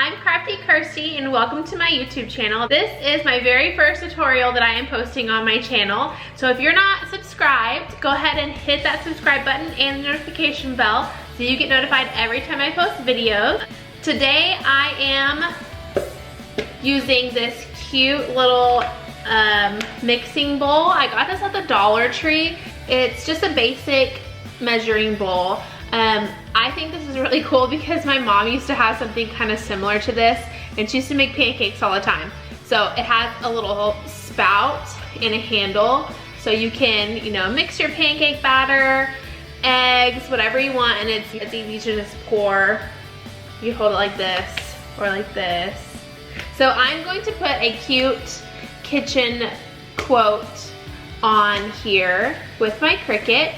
I'm Crafty Kirsty and welcome to my YouTube channel. This is my very first tutorial that I am posting on my channel. So if you're not subscribed, go ahead and hit that subscribe button and the notification bell so you get notified every time I post videos. Today I am using this cute little mixing bowl. I got this at the Dollar Tree. It's just a basic measuring bowl. I think this is really cool because my mom used to have something kind of similar to this and she used to make pancakes all the time. So it has a little spout and a handle so you can, you know, mix your pancake batter, eggs, whatever you want, and it's easy to just pour. You hold it like this or like this. So I'm going to put a cute kitchen quote on here with my Cricut.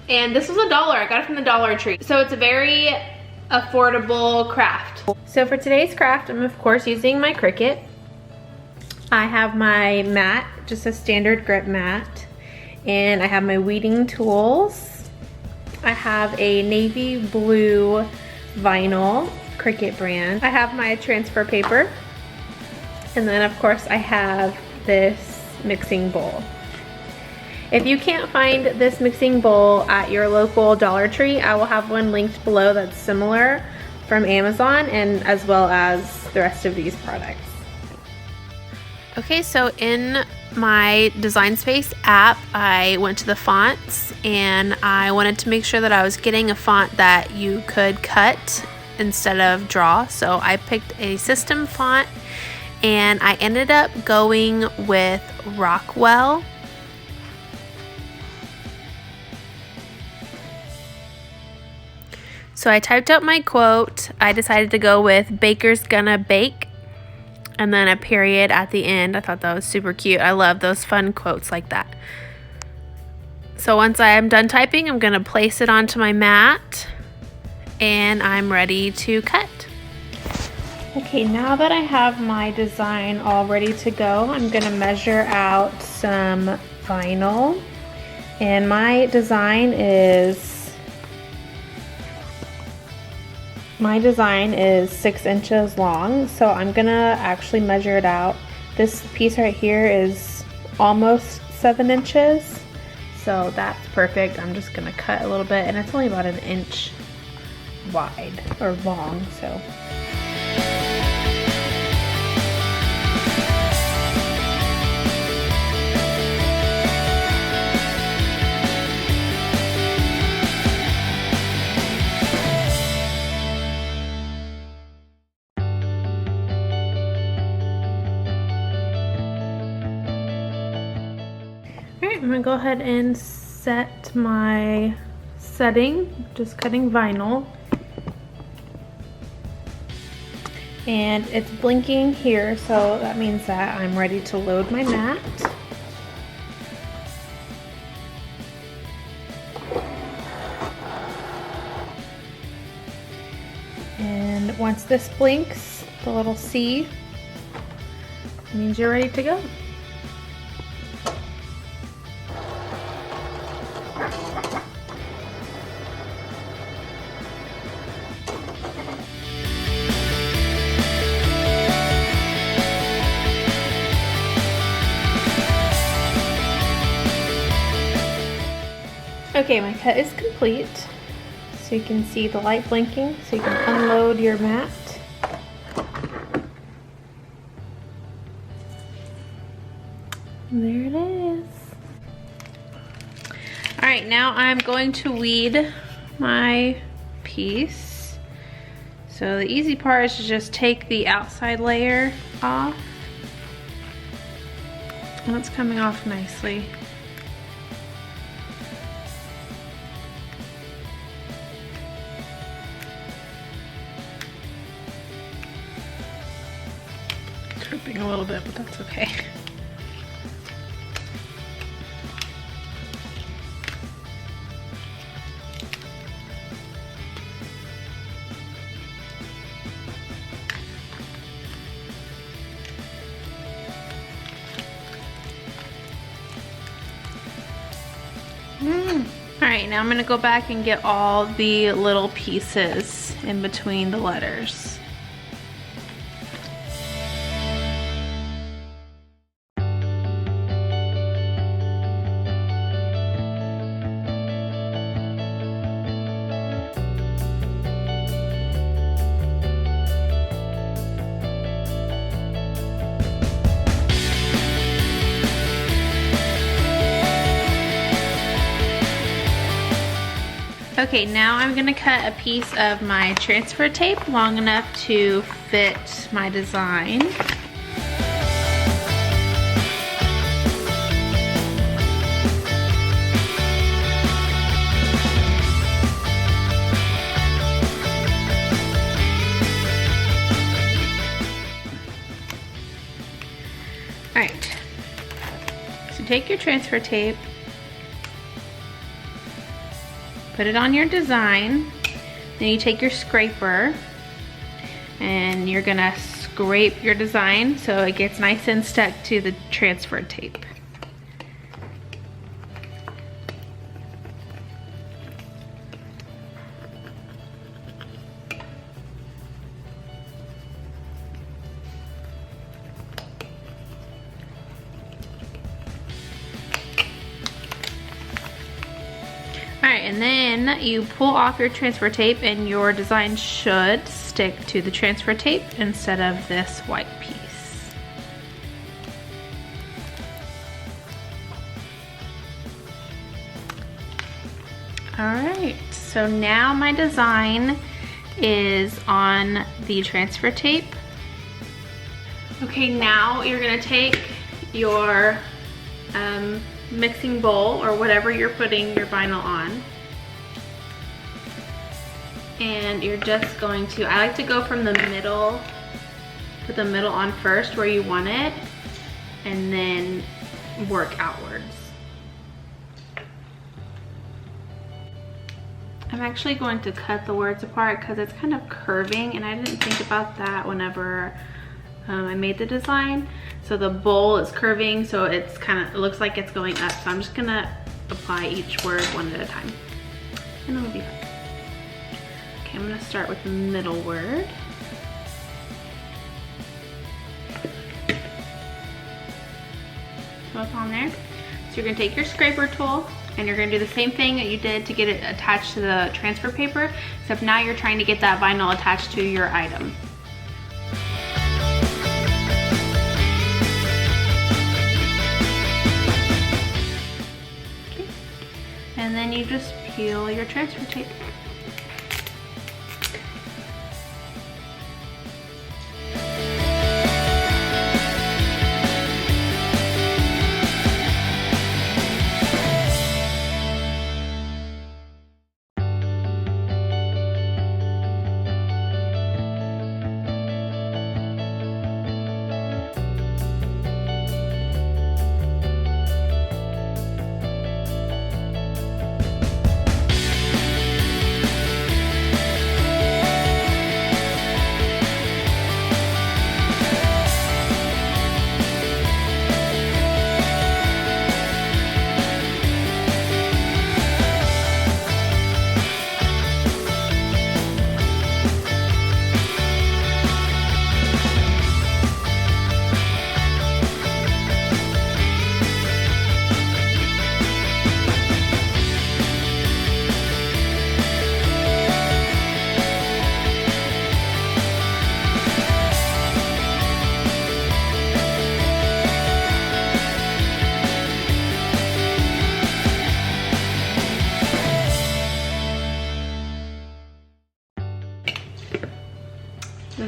And this was $1. I got it from the Dollar Tree. So it's a very affordable craft. So for today's craft, I'm of course using my Cricut. I have my mat, just a standard grip mat. And I have my weeding tools. I have a navy blue vinyl Cricut brand. I have my transfer paper. And then of course I have this mixing bowl. If you can't find this mixing bowl at your local Dollar Tree, I will have one linked below that's similar from Amazon, and as well as the rest of these products. Okay, so in my Design Space app, I went to the fonts and I wanted to make sure that I was getting a font that you could cut instead of draw. So I picked a system font and I ended up going with Rockwell. So I typed out my quote. I decided to go with "Baker's gonna bake," and then a period at the end. I thought that was super cute. I love those fun quotes like that. So once I am done typing, I'm gonna place it onto my mat and I'm ready to cut. Okay, now that I have my design all ready to go, I'm gonna measure out some vinyl. And my design is 6 inches long, so I'm gonna actually measure it out. This piece right here is almost 7 inches, so that's perfect. I'm just gonna cut a little bit, and it's only about 1 inch wide or long, so. I'm gonna go ahead and set my setting, just cutting vinyl. And it's blinking here, so that means that I'm ready to load my mat. And once this blinks, the little C, means you're ready to go. Okay, my cut is complete. So you can see the light blinking, so you can unload your mat. There it is. All right, now I'm going to weed my piece. So the easy part is to just take the outside layer off. And it's coming off nicely. Dripping a little bit, but that's okay. Alright, now I'm going to go back and get all the little pieces in between the letters. Okay, now I'm gonna cut a piece of my transfer tape long enough to fit my design. All right, so take your transfer tape, put it on your design, then you take your scraper and you're gonna scrape your design so it gets nice and stuck to the transfer tape. Alright, and then you pull off your transfer tape and your design should stick to the transfer tape instead of this white piece. Alright, so now my design is on the transfer tape. Okay, now you're gonna take your mixing bowl or whatever you're putting your vinyl on, and you're just going to, I like to go from the middle, put the middle on first where you want it, and then work outwards. I'm actually going to cut the words apart because it's kind of curving and I didn't think about that whenever I made the design. So the bowl is curving, so it's it looks like it's going up. So I'm just gonna apply each word one at a time, and it'll be fine. Okay, I'm gonna start with the middle word. So it's on there. So you're gonna take your scraper tool and you're gonna do the same thing that you did to get it attached to the transfer paper, except now you're trying to get that vinyl attached to your item. And then you just peel your transfer tape.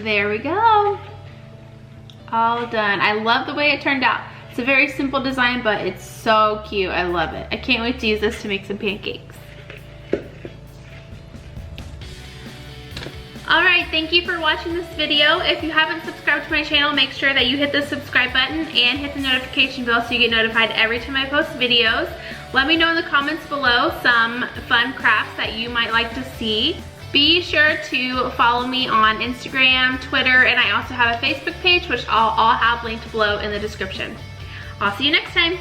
There we go. All done. I love the way it turned out. It's a very simple design, but it's so cute. I love it. I can't wait to use this to make some pancakes. Alright, thank you for watching this video. If you haven't subscribed to my channel, make sure that you hit the subscribe button and hit the notification bell so you get notified every time I post videos. Let me know in the comments below some fun crafts that you might like to see. Be sure to follow me on Instagram, Twitter, and I also have a Facebook page, which I'll have linked below in the description. I'll see you next time.